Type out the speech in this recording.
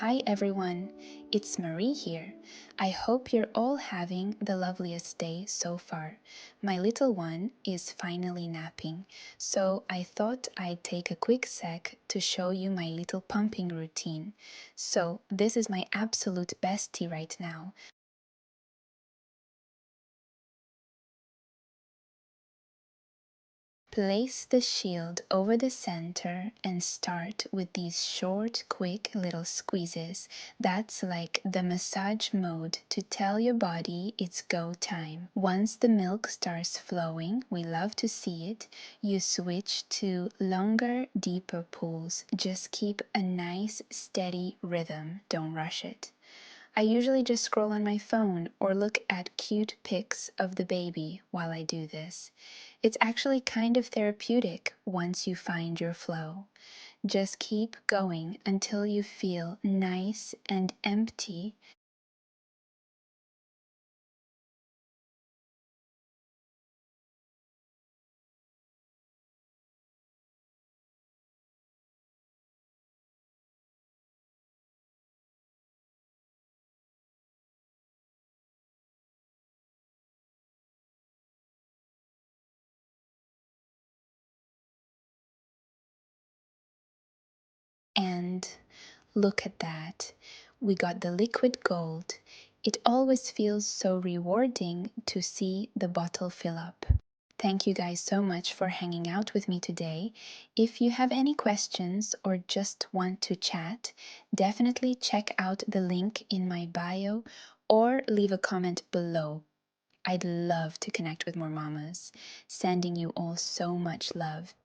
Hi everyone, it's Marie here. I hope you're all having the loveliest day so far. My little one is finally napping, so I thought I'd take a quick sec to show you my little pumping routine. So, this is my absolute bestie right now. Place the shield over the center and start with these short, quick little squeezes. That's like the massage mode to tell your body it's go time. Once the milk starts flowing, we love to see it, you switch to longer, deeper pulls. Just keep a nice, steady rhythm. Don't rush it. I usually just scroll on my phone or look at cute pics of the baby while I do this. It's actually kind of therapeutic once you find your flow. Just keep going until you feel nice and empty. And look at that. We got the liquid gold. It always feels so rewarding to see the bottle fill up. Thank you guys so much for hanging out with me today. If you have any questions or just want to chat, definitely check out the link in my bio or leave a comment below. I'd love to connect with more mamas. Sending you all so much love.